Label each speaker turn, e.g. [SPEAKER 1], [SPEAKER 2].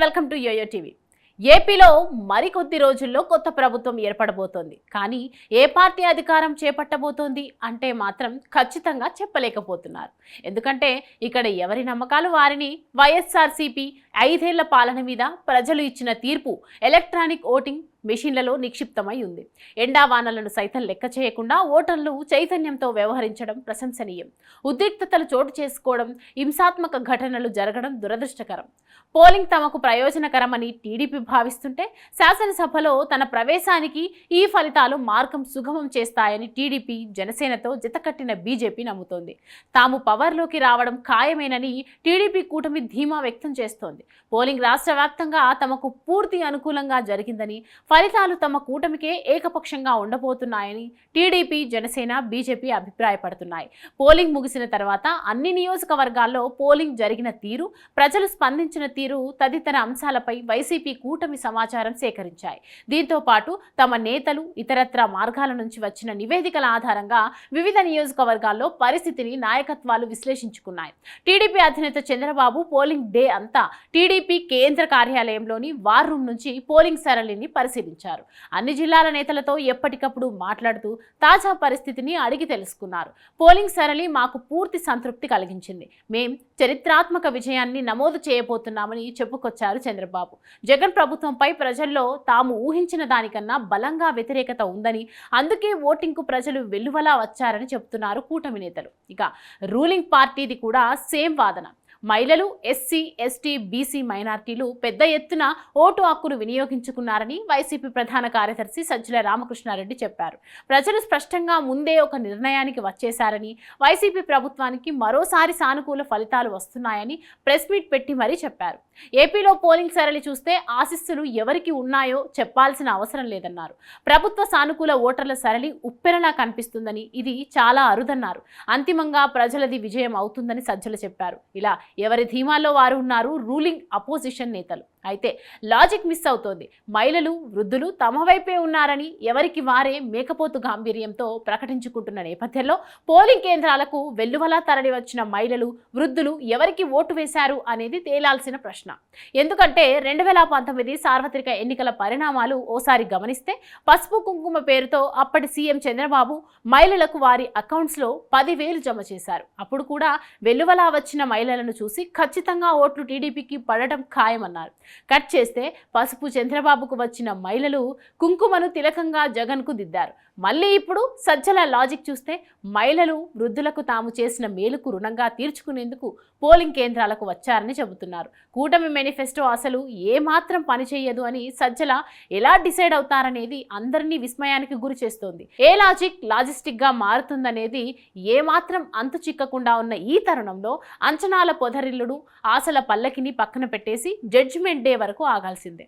[SPEAKER 1] Welcome to yo-yo TV. ఏపీలో మరికొద్ది రోజుల్లో కొత్త ప్రభుత్వం ఏర్పడబోతోంది. కానీ ఏ పార్టీ అధికారం చేపట్టబోతోంది అంటే మాత్రం ఖచ్చితంగా చెప్పలేకపోతున్నారు. ఎందుకంటే ఇక్కడ ఎవరి నమ్మకాలు వారిని. వైఎస్ఆర్సీపీ 5 ఏళ్ల పాలన మీద ప్రజలు ఇచ్చిన తీర్పు ఎలక్ట్రానిక్ ఓటింగ్ మెషిన్లలో నిక్షిప్తమై ఉంది. ఎండావానలను సైతం లెక్క చేయకుండా ఓటర్లు చైతన్యంతో వ్యవహరించడం ప్రశంసనీయం. ఉద్రిక్తతలు చోటు చేసుకోవడం, హింసాత్మక ఘటనలు జరగడం దురదృష్టకరం. పోలింగ్ తమకు ప్రయోజనకరమని టీడీపీ భావిస్తుంటే శాసనసభలో తన ప్రవేశానికి ఈ ఫలితాలు మార్గం సుగమం చేస్తాయని టీడీపీ, జనసేనతో జతకట్టిన బీజేపీ నమ్ముతోంది. తాము పవర్లోకి రావడం ఖాయమేనని టీడీపీ కూటమి ధీమా వ్యక్తం చేస్తోంది. పోలింగ్ రాష్ట్ర వ్యాప్తంగా తమకు పూర్తి అనుకూలంగా జరిగిందని, ఫలితాలు తమ కూటమికే ఏకపక్షంగా ఉండబోతున్నాయని టీడీపీ, జనసేన, బీజేపీ అభిప్రాయపడుతున్నాయి. పోలింగ్ ముగిసిన తర్వాత అన్ని నియోజకవర్గాల్లో పోలింగ్ జరిగిన తీరు, ప్రజలు స్పందించిన తీరు తదితర అంశాలపై వైసీపీ కూటమి సమాచారం సేకరించాయి. దీంతో పాటు తమ నేతలు ఇతరత్ర మార్గాల నుంచి వచ్చిన నివేదికల ఆధారంగా వివిధ నియోజకవర్గాల్లో పరిస్థితిని నాయకత్వాలు విశ్లేషించుకున్నాయి. టీడీపీ అధినేత చంద్రబాబు పోలింగ్ డే అంతా టీడీపీ కేంద్ర కార్యాలయంలోని వార్ రూమ్ నుంచి పోలింగ్ సరళిని పరిశీలించారు. అన్ని జిల్లాల నేతలతో ఎప్పటికప్పుడు మాట్లాడుతూ తాజా పరిస్థితిని అడిగి తెలుసుకున్నారు. పోలింగ్ సరళి మాకు పూర్తి సంతృప్తి కలిగించింది. మేం చరిత్రాత్మక విజయాన్ని నమోదు చేయబోతున్నామని చెప్పుకొచ్చారు చంద్రబాబు. జగన్ ప్రభుత్వంపై ప్రజల్లో తాము ఊహించిన దానికన్నా బలంగా వ్యతిరేకత ఉందని, అందుకే ఓటింగ్కు ప్రజలు వెల్లువలా వచ్చారని చెబుతున్నారు కూటమి నేతలు. ఇక రూలింగ్ పార్టీది కూడా సేమ్ వాదన. మహిళలు, ఎస్సీ, ఎస్టీ, బీసీ మైనార్టీలు పెద్ద ఎత్తున ఓటు హక్కును వినియోగించుకున్నారని వైసీపీ ప్రధాన కార్యదర్శి సజ్జల రామకృష్ణారెడ్డి చెప్పారు. ప్రజలు స్పష్టంగా ముందే ఒక నిర్ణయానికి వచ్చేశారని, వైసీపీ ప్రభుత్వానికి మరోసారి సానుకూల ఫలితాలు వస్తున్నాయని ప్రెస్ మీట్ పెట్టి మరీ చెప్పారు. ఏపీలో పోలింగ్ సరళి చూస్తే ఆశీస్సులు ఎవరికి ఉన్నాయో చెప్పాల్సిన అవసరం లేదన్నారు. ప్రభుత్వ సానుకూల ఓటర్ల సరళి ఉప్పెనలా కనిపిస్తుందని, ఇది చాలా అరుదన్నారు. అంతిమంగా ప్రజలది విజయం అవుతుందని సజ్జల చెప్పారు. ఇలా ఎవరి ధీమాల్లో వారు ఉన్నారు రూలింగ్ అపోజిషన్ నేతలు. అయితే లాజిక్ మిస్ అవుతోంది. మహిళలు, వృద్ధులు తమ వైపే ఉన్నారని ఎవరికి వారే మేకపోతు గాంభీర్యంతో ప్రకటించుకుంటున్న నేపథ్యంలో పోలింగ్ కేంద్రాలకు వెల్లువలా తరలి వచ్చిన మహిళలు, వృద్ధులు ఎవరికి ఓటు వేశారు అనేది తేలాల్సిన ప్రశ్న. ఎందుకంటే 2019 సార్వత్రిక ఎన్నికల పరిణామాలు ఓసారి గమనిస్తే పసుపు కుంకుమ పేరుతో అప్పటి సీఎం చంద్రబాబు మహిళలకు వారి అకౌంట్స్లో 10,000 జమ చేశారు. అప్పుడు కూడా వెల్లువలా వచ్చిన మహిళలను చూసి ఖచ్చితంగా ఓట్లు టీడీపీకి పడటం ఖాయమన్నారు. కట్ చేస్తే పసుపు చంద్రబాబుకు వచ్చిన మహిళలు కుంకుమను తిలకంగా జగన్కు దిద్దారు. మళ్ళీ ఇప్పుడు సజ్జల లాజిక్ చూస్తే మహిళలు, వృద్ధులకు తాము చేసిన మేలుకు రుణంగా తీర్చుకునేందుకు పోలింగ్ కేంద్రాలకు వచ్చారని చెబుతున్నారు. కూటమి మేనిఫెస్టో అసలు ఏమాత్రం పనిచేయదు అని సజ్జల ఎలా డిసైడ్ అవుతారనేది అందరినీ విస్మయానికి గురి చేస్తోంది. ఏ లాజిస్టిక్ గా మారుతుందనేది ఏమాత్రం అంతు చిక్కకుండా ఉన్న ఈ తరుణంలో అంచనాల పొదరిల్లుడు, ఆశల పల్లకిని పక్కన పెట్టేసి జడ్జిమెంట్ డే వరకు ఆగాల్సిందే.